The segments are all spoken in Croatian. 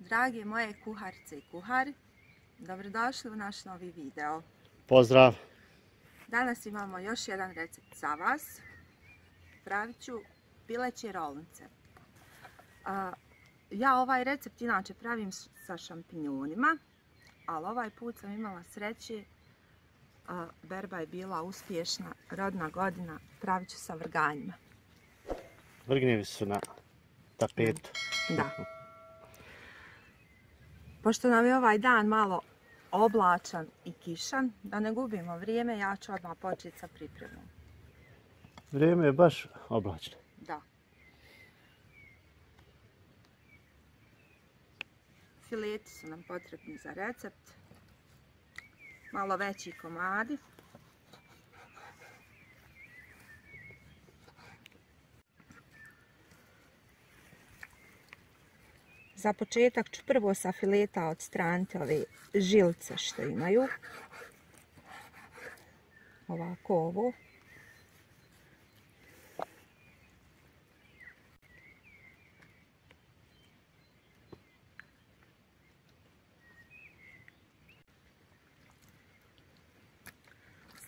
Drage moje kuharice i kuhari, dobrodošli u naš novi video. Pozdrav! Danas imamo još jedan recept za vas. Pravit ću pileće rolnice. Ja ovaj recept inače pravim sa šampinjonima, ali ovaj put sam imala sreće. Berba je bila uspješna, rodna godina, pravit ću sa vrganjima. Vrgnjevi su na tapetu. Da. Pošto nam je ovaj dan malo oblačan i kišan, da ne gubimo vrijeme, ja ću odmah početi sa pripremom. Vrijeme je baš oblačno. Da. Fileti su nam potrebni za recept. Malo veći komadi. Za početak ću prvo sa fileta odstraniti ove žilice što imaju. Ovako ovo.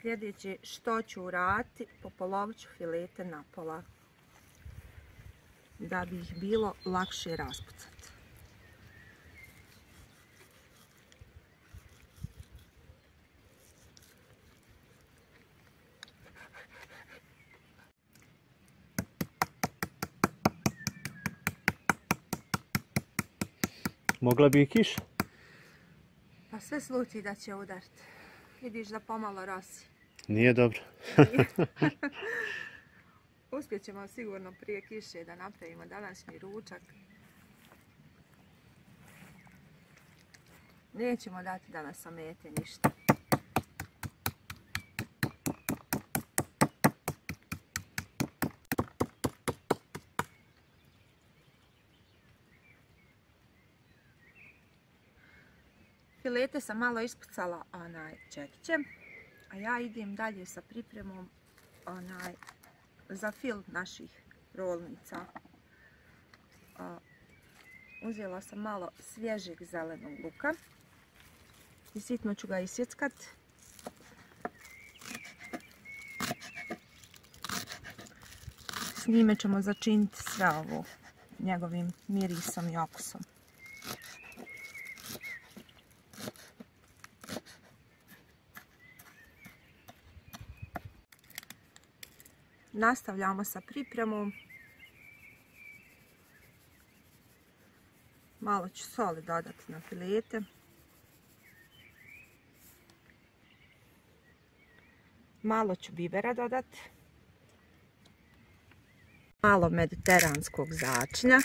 Sljedeće što ću uraditi, popolovit ću filete na pola, da bi ih bilo lakše raspucati. Mogla bi i kiša? Pa sve sluti da će udariti. Vidiš da pomalo rosi. Nije dobro. Uspjet ćemo sigurno prije kiše da napravimo današnji ručak. Nećemo dati da nas omete ništa. Filete sam malo ispucala čekićem, a ja idem dalje sa pripremom za fil naših rolnica. Uzela sam malo svježeg zelenog luka i sitno ću ga isjeckat. S njime ćemo začiniti sve ovo njegovim mirisom i okusom. Nastavljamo sa pripremom. Malo ću soli dodati na filete. Malo ću bibera dodati. Malo mediteranskog začina.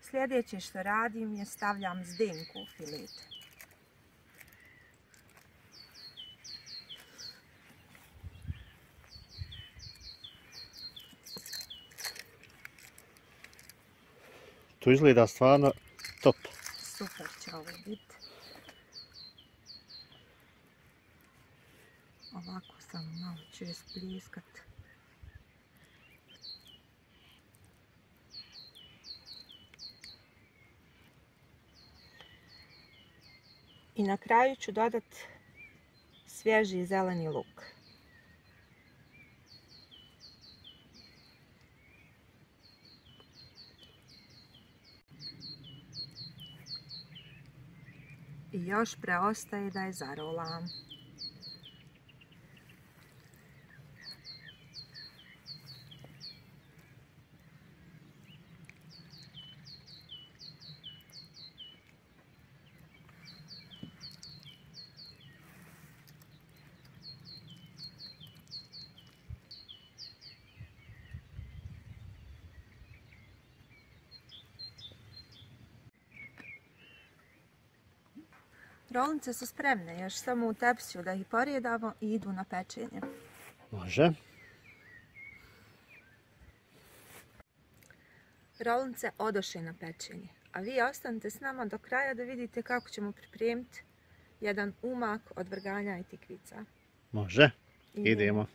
Sljedeće što radim je stavljam zdenku u filete. To izgleda stvarno top. Super će ovo biti. Ovako samo malo ću je spliskat. I na kraju ću dodati svježi zeleni luk. I još preostaje da je zarolam. Rolnice su spremne, još samo u tepsiju da ih porijedamo i idu na pečenje. Može. Rolnice odoše na pečenje, a vi ostanite s nama do kraja da vidite kako ćemo pripremiti jedan umak od vrganja i tikvica. Može, idemo.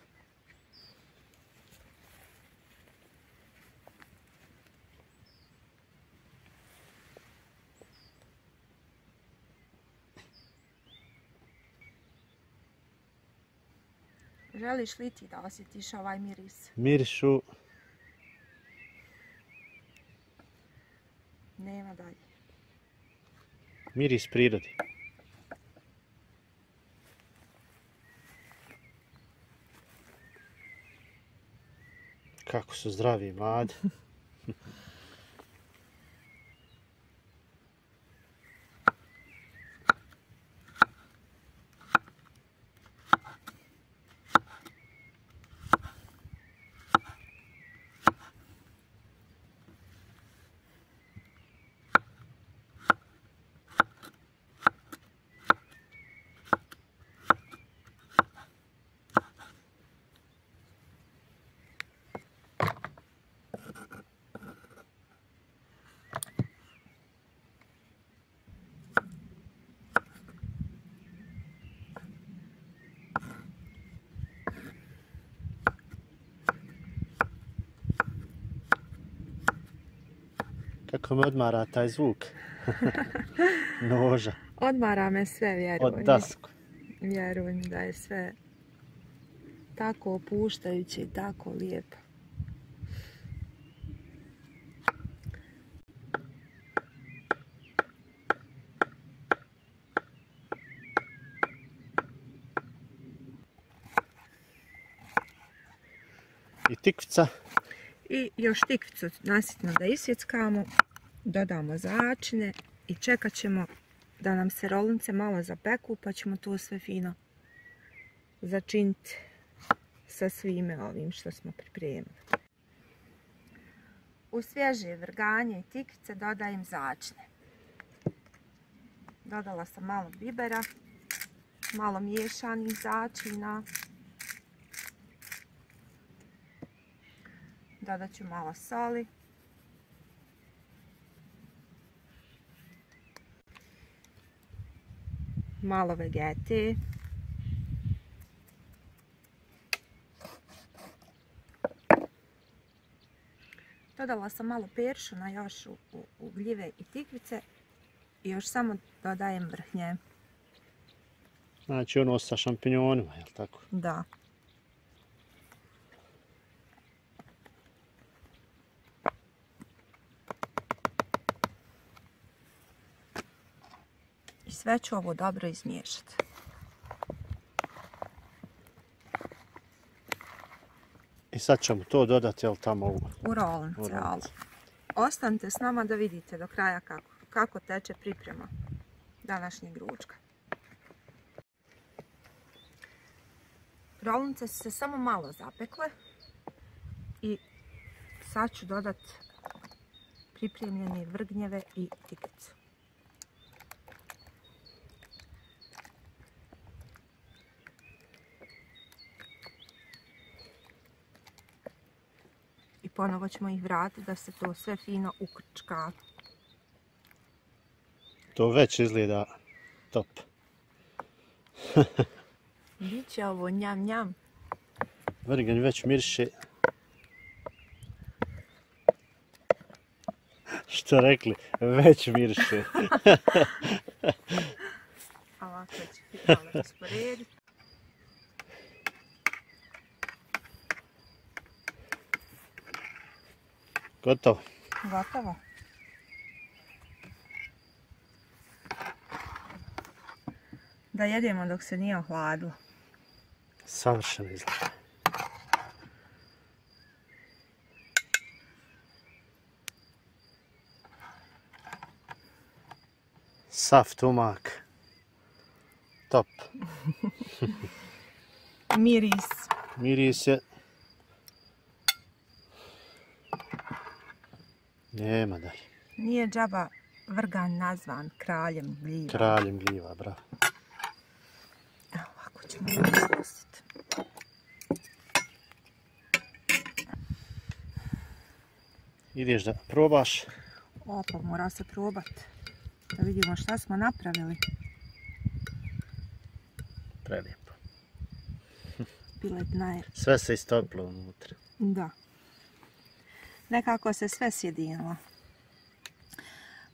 Želiš li ti da osjetiš ovaj miris? Mirišu. Nema dalje. Miris prirodi. Kako su zdravi i mladi. Kako me odmara taj zvuk noža Odmara me sve, vjeruj mi. od dasku. Vjeruj mi da je sve tako opuštajuće i tako lijepo. I tikvica. I još tikvicu nasitno da isjeckamo, dodamo začine i čekat ćemo da nam se rolnice malo zapeku, pa ćemo to sve fino začiniti sa svime ovim što smo pripremili. U svježe vrganje i tikvice dodajem začine. Dodala sam malo bibera, malo miješanih začina. Dodat ću malo soli. Malo vegete. Dodala sam malo peršuna još u gljive i tikvice. I još samo dodajem vrhnje. Znači ono sa šampinjonima, jel tako? Da. I sve ću ovo dobro izmiješati. I sad ćemo to dodati, jel tamo U rolnice, ali ostanite s nama da vidite do kraja kako teče priprema današnjeg ručka. Rolnice su se samo malo zapekle i sad ću dodati pripremljene vrgnjeve i tikvicu. I ponovo ćemo ih vratiti da se to sve fino ukrčka. To već izgleda top. Biće ovo njam njam. Vrganj već miriše. Što rekli? Već miriše. Ovako ću malo rasporediti. Gotovo. Gotovo. Da jedemo dok se nije ohladilo. Savršeno izgleda. Sav tumak. Top. Miris. Miris je. Nema dalje. Nije džaba vrganj nazvan kraljem gljiva. Kraljem gljiva, bravo. Evo ovako ćemo iznositi. Ideš da probaš. Opa, mora se probati. Da vidimo šta smo napravili. Prelijepo. Piletna je. Sve se istopilo unutra. Da. Nekako se sve sjedinilo.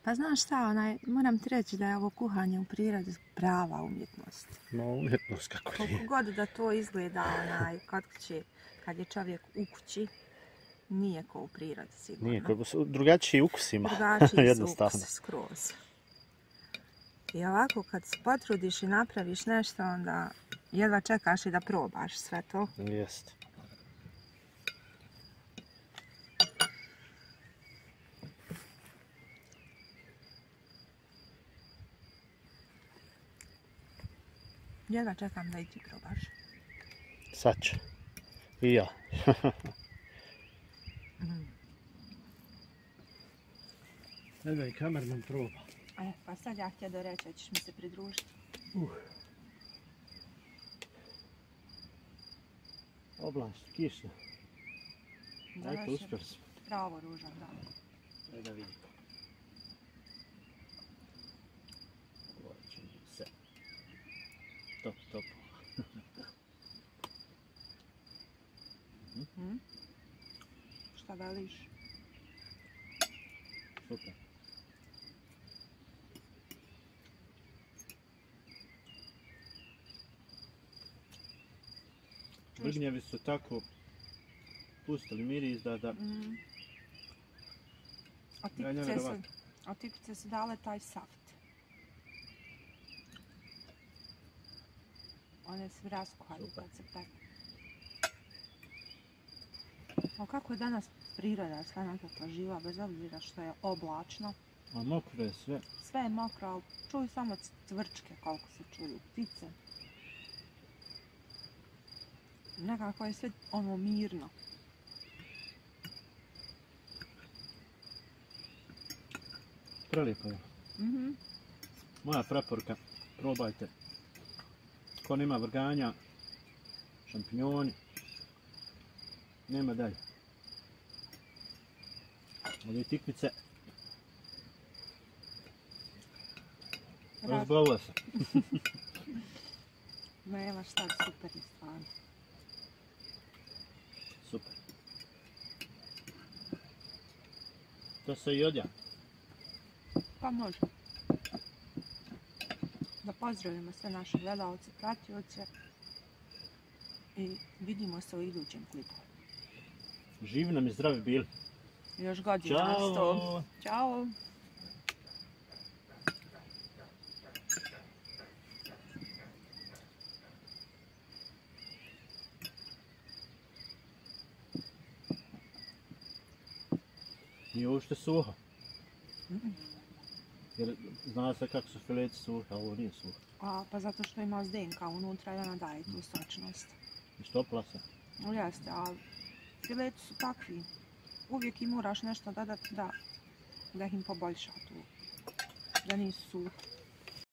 Pa znaš šta, moram ti reći da je ovo kuhanje u prirodi prava umjetnost. No, umjetnost kako Koliko nije. god da to izgleda kod kuće, kad je čovjek u kući, nije ko u prirodi sigurno. Nije, drugačiji ukus ima. Drugačiji su Jednostavno. ukus skroz. I ovako kad se potrudiš i napraviš nešto, onda jedva čekaš i da probaš sve to. Jeste. Jedva čekam da i ti probaš. Sad ću. I ja. Evo i kamerman proba. Pa sad ja htjela reći da ćeš mi se pridružiti. Oblast, kišna. Ajde, uspjeli smo. Pravo ružan, da. Ajde da vidimo. Ovo će mi se. Top. Šta veliš? Super. Brgnjevi su tako pustili miris da... A tipice su dale taj saft. One se raskuhaju kad se peku. A kako je danas priroda sve nekako živa, bez obzira što je oblačno. A mokro je sve. Sve je mokro, ali čuju samo cvrčke koliko se čuju, ptice. Nekako je sve ono mirno. Prelijepo je. Moja preporuka, probajte. Ko nema vrganja, šampinjoni, nema dalje. Ove tikvice, razbolila se. Nema šta, super je stvarno. Super. To se i odja. Pa može. Da pozdravimo sve naše gledalce, pratioce i vidimo se u idućem klipu. Živi nam i zdravi bili. Još godina na 100. Ćao! Nije uopšte suho. Jer zna se kako su fileti suhe, a ovo nije suho. Pa zato što ima zdenka unutra i ona daje tu sočnost. I štopla se. Jeste, ali fileti su takvi. Uvijek im moraš nešto dodati da ih im poboljša tu. Da nisu suhi.